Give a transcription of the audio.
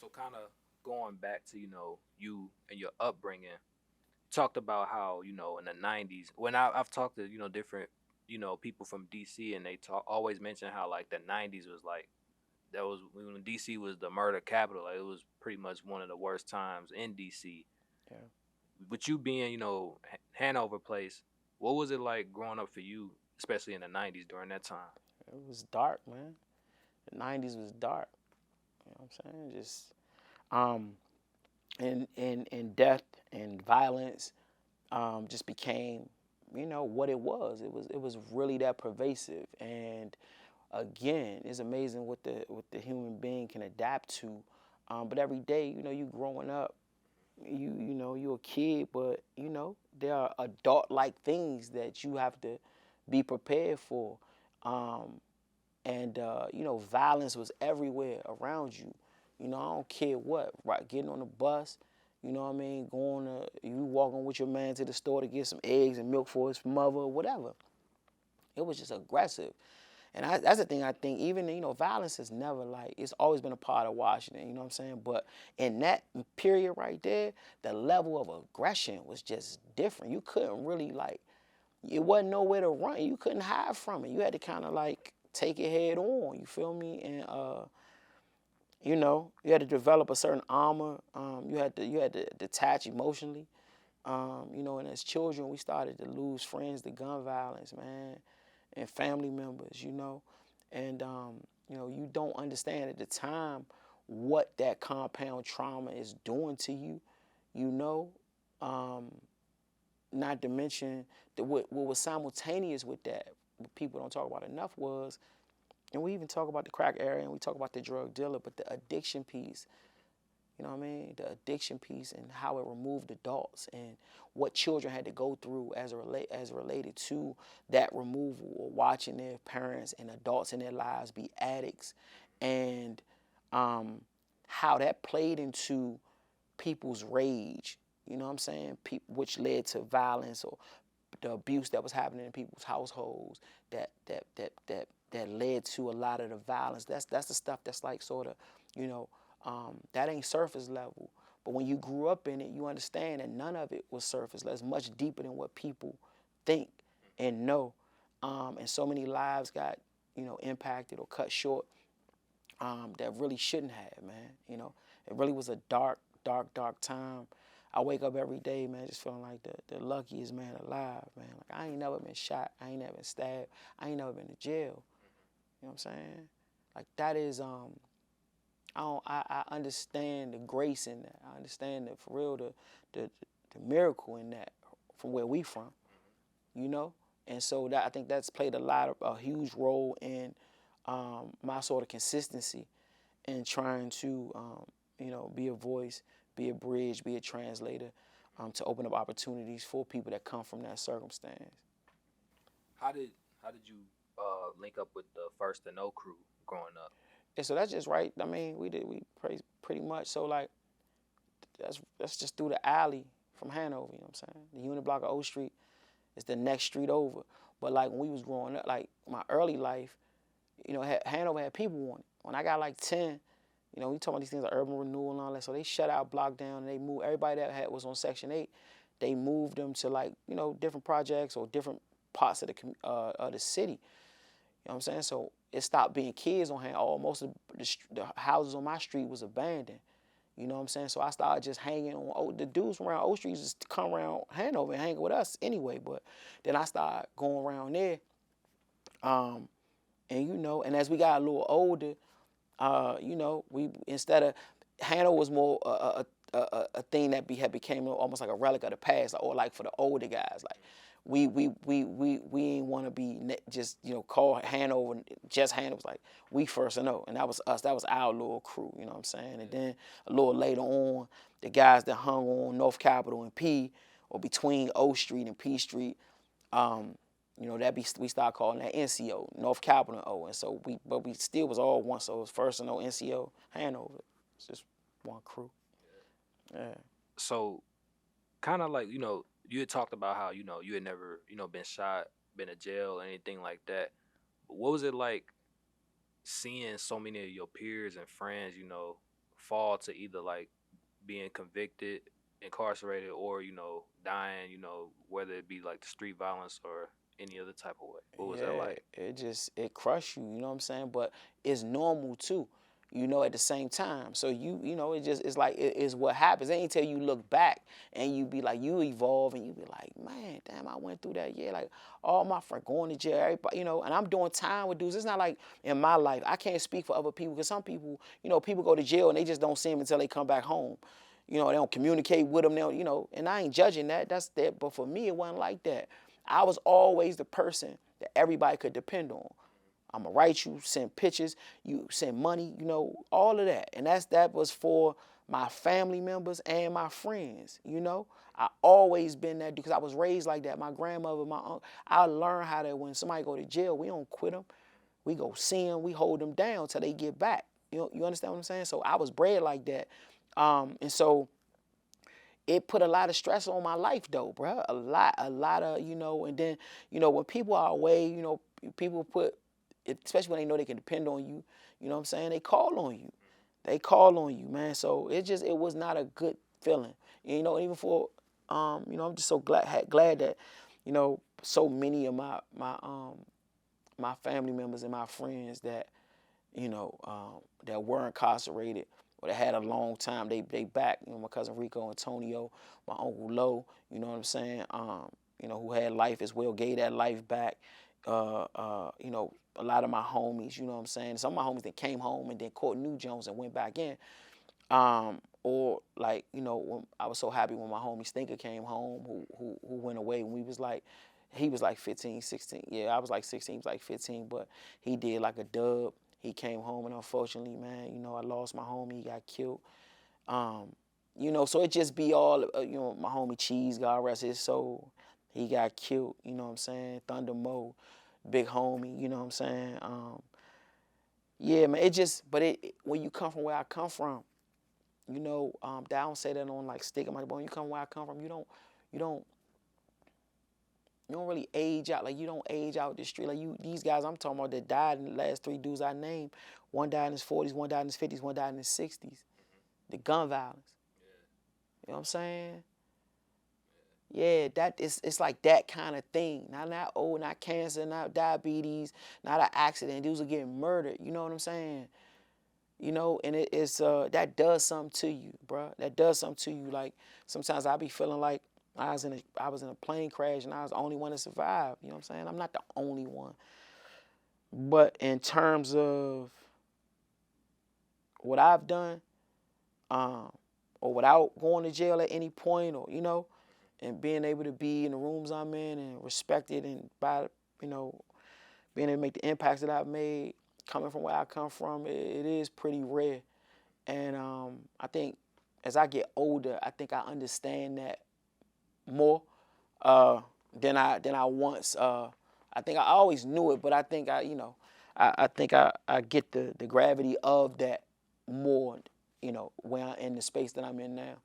So kind of going back to you and your upbringing, talked about how in the '90s when I've talked to different people from DC, and they talk always mention how like the '90s was like that was when DC was the murder capital. Like, it was pretty much one of the worst times in DC. Yeah. With you being Hanover Place, what was it like growing up for you, especially in the '90s during that time? It was dark, man. The '90s was dark. You know what I'm saying? Just um, and death and violence just became, what it was. It was really that pervasive. And again, it's amazing what the human being can adapt to. But every day, you growing up, you're a kid, but there are adult-like things that you have to be prepared for. Um, and violence was everywhere around you. I don't care what, right? Getting on the bus, you know what I mean, going to you walking with your man to the store to get some eggs and milk for his mother or whatever. It was just aggressive. And that's the thing. I think even violence is never, like, it's always been a part of Washington, you know what I'm saying? But in that period right there, the level of aggression was just different. You couldn't really, like, it wasn't nowhere to run. You couldn't hide from it. You had to kind of like take it head on. You feel me? And you had to develop a certain armor. You had to detach emotionally. And as children, we started to lose friends to gun violence, man, and family members. And you don't understand at the time what that compound trauma is doing to you. You know, um, not to mention that what was simultaneous with that, what people don't talk about enough was, and we even talk about the crack area and we talk about the drug dealer, but the addiction piece. You know what I mean? The addiction piece and how it removed adults and what children had to go through as related to that removal, or watching their parents and adults in their lives be addicts, and um, how that played into people's rage. You know what I'm saying? Which led to violence, or the abuse that was happening in people's households, that led to a lot of the violence. That's the stuff that's like sort of, you know, that ain't surface level. But when you grew up in it, you understand that none of it was surface level. It's much deeper than what people think and know. And so many lives got, impacted or cut short, that really shouldn't have, man. It really was a dark, dark, dark time. I wake up every day, man, just feeling like the luckiest man alive, man. Like, I ain't never been shot. I ain't never been stabbed. I ain't never been to jail. You know what I'm saying? Like, that is, I understand the grace in that. I understand that, for real, the miracle in that, from where we from, you know? And so that, I think that's played a huge role in my sort of consistency in trying to, be a voice, be a bridge, be a translator, to open up opportunities for people that come from that circumstance. How did you link up with the First to Know crew growing up? And so that's just right. I mean, we pretty much. So, like, that's just through the alley from Hanover. You know what I'm saying? The unit block of O Street is the next street over. But like when we was growing up, like my early life, Hanover had people on it. When I got like 10, we talking about these things like urban renewal and all that. So they shut our block down and they moved everybody that was on Section 8. They moved them to, like, different projects or different parts of the city. You know what I'm saying? So it stopped being kids on hand. Most of the houses on my street was abandoned. You know what I'm saying? So I started just hanging on. The dudes from around O Street just come around Hanover and hang with us anyway. But then I started going around there. Um, and as we got a little older, we, instead of, Hanover was more a thing that had became almost like a relic of the past, or like for the older guys. Like, we ain't want to be just call Hanover just Hanover. It was like, we First to Know, and that was us. That was our little crew. You know what I'm saying? And then a little later on, the guys that hung on North Capitol and P, or between O Street and P Street, um, we started calling that NCO, North Capitol and O. And so but we still was all one. So it was First to Know, NCO, Hanover. It's just one crew. Yeah. So kind of like you had talked about how you had never been shot, been to jail, or anything like that. But what was it like seeing so many of your peers and friends fall to either like being convicted, incarcerated, or dying. Whether it be like the street violence or any other type of way. What was that Yeah, like? it crush you, you know what I'm saying? But it's normal too, at the same time. So it just it's like it's what happens. It ain't until you look back and you be like you evolve and you be like, man, damn, I went through that. Yeah, like all my friends going to jail, everybody, and I'm doing time with dudes. It's not like in my life. I can't speak for other people because some people, people go to jail and they just don't see them until they come back home. They don't communicate with them. They don't, and I ain't judging that. That's that. But for me, it wasn't like that. I was always the person that everybody could depend on. I'm gonna write you, send pictures, you send money, all of that. And that was for my family members and my friends. I always been that because I was raised like that. My grandmother, my uncle, I learned how that when somebody go to jail, we don't quit them. We go see them, we hold them down till they get back. You understand what I'm saying? So I was bred like that. And so it put a lot of stress on my life though, bro. A lot of, and then, when people are away, people put, especially when they know they can depend on you, you know what I'm saying? They call on you. They call on you, man. So it was not a good feeling. Even for, I'm just so glad that, so many of my family members and my friends that, that were incarcerated or that had a long time, they back. My cousin Rico, Antonio, my uncle Lo, you know what I'm saying? Who had life as well, gave that life back. A lot of my homies, you know what I'm saying? Some of my homies that came home and then caught New Jones and went back in. Or like, when I was so happy when my homie Stinker came home, who went away when he was like 15, 16. Yeah, I was like 16, he was like 15, but he did like a dub. He came home and unfortunately, man, I lost my homie, he got killed. So it just be all, my homie Cheese, God rest his soul, he got killed, you know what I'm saying? Thunder Mo, big homie, you know what I'm saying? Yeah, man, when you come from where I come from, I don't say that on like stick in my bone. You come where I come from, you don't really age out. Like you don't age out the street. Like these guys I'm talking about that died in the last 3 dudes I named. One died in his 40s, one died in his 50s, one died in his 60s. The gun violence. You know what I'm saying? Yeah, it's like that kind of thing. Not old, not cancer, not diabetes, not an accident. Dudes are getting murdered. You know what I'm saying? And it's that does something to you, bro. That does something to you. Like sometimes I be feeling like I was in a plane crash and I was the only one to survive. You know what I'm saying? I'm not the only one. But in terms of what I've done, or without going to jail at any point, or and being able to be in the rooms I'm in and respected and by being able to make the impacts that I've made, coming from where I come from, it is pretty rare. And I think as I get older, I think I understand that more than I once. I think I always knew it, but I think I think I get the gravity of that more, when I'm in the space that I'm in now.